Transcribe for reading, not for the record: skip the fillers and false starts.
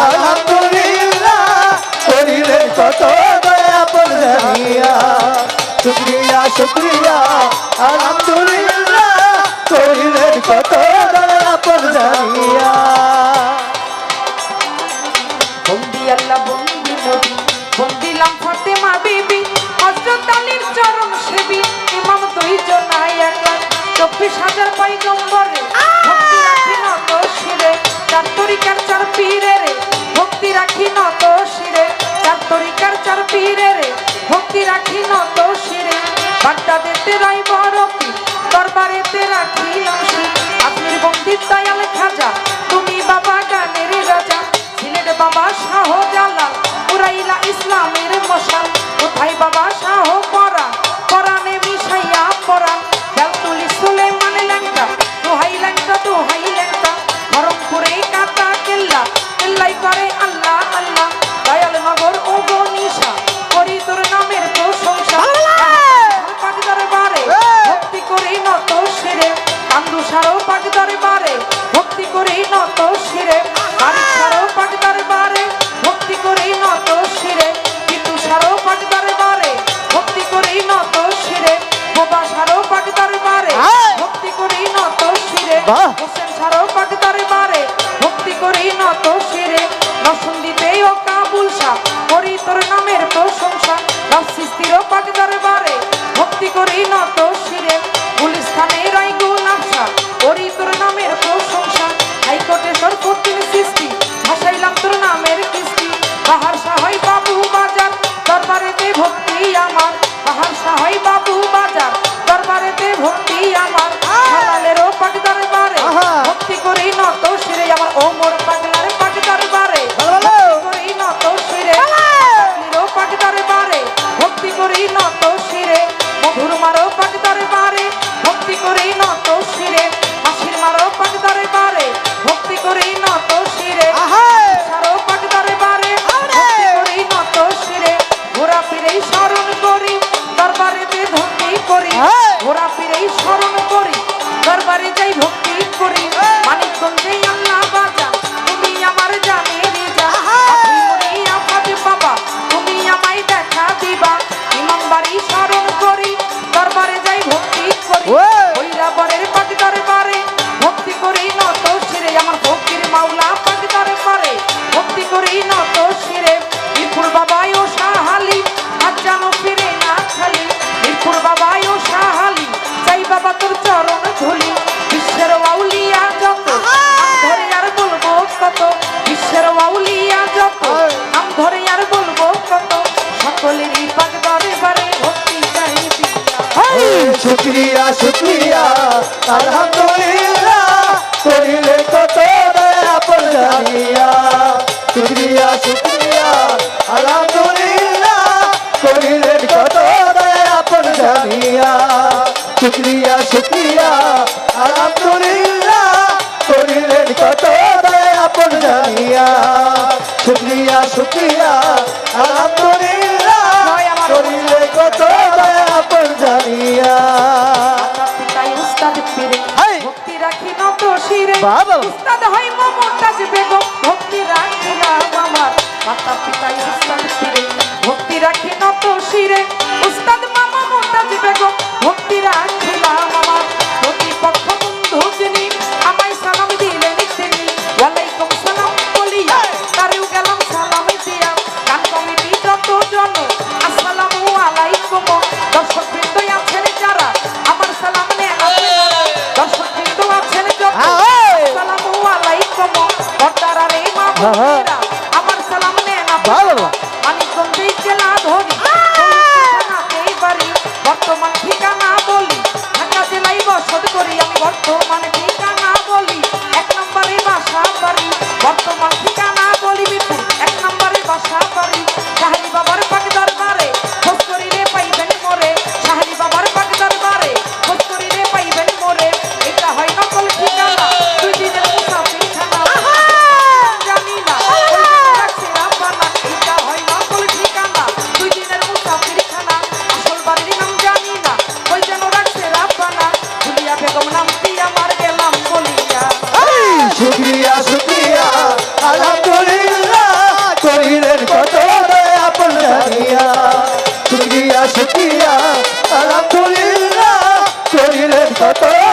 আলহামদুলিল্লাহ করিলেন কত দয়া পর জানিয়া শুকরিয়া শুকরিয়া আলহামদুলিল্লাহ করিলেন কত দয়া পর জানিয়া বন্দি আল্লাহ বন্দি নবী বন্দিলাম ফাতেমা বিবি হযরত আলীর চরণ সেবী ইমাম দুইজন একলাখ 24,000 পয়গম্বরে ভক্তি রাখি নত শিরে চার তরিকার চার পীরে রে ভক্তি রাখি নত শিরে চার তরিকার চার পীরে রে ভক্তি রাখি নত শিরে বাগদাদেতে রাই বড় পীর দরবারেতে রাখিলাম শির আপনির বন্দি দয়াল খাজা তুমি বাবা গানের রাজা সিলেট বাবা শাহ জালাল পুরাইলা ইসলামের মশাল কোথায় বাবা শাহ পরাণ পরাণে মিশাইয়া পরাণ বেলতুলি সুলেমান ল্যাংটা দোহাই ল্যাংটা ধরমপুরে কাটা কেল্লা কেল্লাই করে আল্লাহ আল্লাহ দয়াল নগর ও গনিশা করি তোর নামের প্রশংসা পাক দরবারে ভক্তি করি নত শিরে কান্দু সারো পাক দরবারে ভক্তি করি নত শিরে বাড়ি সারো পাক দরবারে ভক্তি করি নত শিরে কিন্তু সারো পাক দরবারে ভক্তি করি নত শিরে বাবা সারো পাক দরবারে ভক্তি করি নত শিরে হোসেন সারো পাক দরবারে ভক্তি করি নত শিরে নরসিংদীতে ও কাবুল শাহ করি তোর নামের প্রশংসা রাজসিস্তির পাক দরবারে ভক্তি করি নত শিরে গুলিস্তানে রাই গোলাপ শাহ করি তোর নামের প্রশংসা হাইকোর্টে সরফুদ্দিন সৃষ্টি ভাসাইলাম তোর নামের কিস্তি বাহার সাহাই বাবু বাজার দরবারেতে ভক্তি আমার বাহার সাহাই বাবু বাজার দরবারেতে ভক্তি আমার হালালেরও পাক দরবারে ভক্তি করি নত শিরে আমার ওমর পাগলার পাক দরবারে ভক্তি করি নত শিরে আপনিরও পাক দরবারে ভক্তি করি নত শিরে মধুর মারো পাক দরবারে ভক্তি করি নত শিরে হাসির মারো পাক দরবারে ভক্তি করি নত শিরে সারো পাক দরবারে ভক্তি করি নত শিরে ঘোরা ফিরেই স্মরণ করি দরবারেতে ভক্তি করি ঘোরা ফিরেই স্মরণ করি দরবারে যাই ভক্তি করি মানিকগঞ্জে আল্লাহ বাজা তুমি আমার জানের যা আপনি মরিয়া ভাবে বাবা তুমি আমায় দেখা দিবা ইমাম বাড়ি স্মরণ করি দরবারে যাই ভক্তি করি ওইরা বরের পাক দরবারে ভক্তি করি নত শিরে আমার ভক্তির মাওলা পাক দরবারে ভক্তি করি নত শিরে মিরপুর বাবাই ও শাহালি আজ জানো ফিরে না খালি মিরপুর বাবাই ও শাহালি চাই বাবা তোর চরণ ধুলি বিশ্বের আউলিয়া যত নাম ধরে আর বলবো কত বিশ্বের আউলিয়া যত নাম ধরে আর বলবো কত সকলেরই পাক দরবারে ভক্তি চাই শুকরিয়া শুকরিয়া আলহামদুলিল্লাহ করিলেন কত দয়া পর জানিয়া শুকরিয়া শুকরিয়া আলহামদুলিল্লাহ করিলেন কত দয়া পর জানিয়া শুকরিয়া শুকরিয়া আলহামদুলিল্লাহ করিলেন কত দয়া পর জানিয়া শুকরিয়া শুকরিয়া আলহামদুলিল্লাহ করিলেন কত দয়া পর জানিয়া পিতাই উস্তাদ পীরে ভক্তি রাখি নত শিরে বাবা উস্তাদ হয় মমতাজ বেগম ভক্তি রাখিলাম আমার মাতা পিতাই উস্তাদ পীরে ভক্তি রাখি নত শিরে উস্তাদ মামা মমতাজ বেগম ভক্তি রাখিলাম আমার প্রতিপক্ষ বন্ধু যিনি আমায় সালাম দিলেন তিনি ওয়ালাইকুম সালাম বলিয়া তারেও গেলাম সালাম দিয়া গান কমিটি যত জন আসসালামু আলাইকুম দর্শক বৃন্দ আছেন যারা আমার সালাম নেন দর্শক বৃন্দ আছেন যত আসসালামু আলাইকুম পর্দারা রে মা বোনেরা আমার সালাম নেন মানিকগঞ্জে জেলা ধরি বাড়ি বর্তমান ঠিকানা বলি ঢাকা জেলায় বসত করি আমি বর্তমান ঠিকানা বলি 1 নম্বরে বাসা বাড়ি বর্তমান ঠিকানা বলি মিরপুর 1 নম্বরে বাসা বাড়ি শাহরি বাবার পাক দরবারে খোঁজ করিলে পাইবেন মোরে শাহরি বাবার পাক দরবারে খোঁজ করিলে পাইবেন মোরে এটা হয় নকল ঠিকানা 2 দিনের মুসাফির খানা জানি না রাখছে রাব্বানা এটা হয় নকল ঠিকানা 2 দিনের মুসাফির খানা আসল বাড়ির নাম জানি না ওই যেন রাখছে রাব্বানা দুলিয়া বেগম নামটি আমার গেলাম বলিয়া শুকরিয়া শুকরিয়া আলহামদুলিল্লাহ কত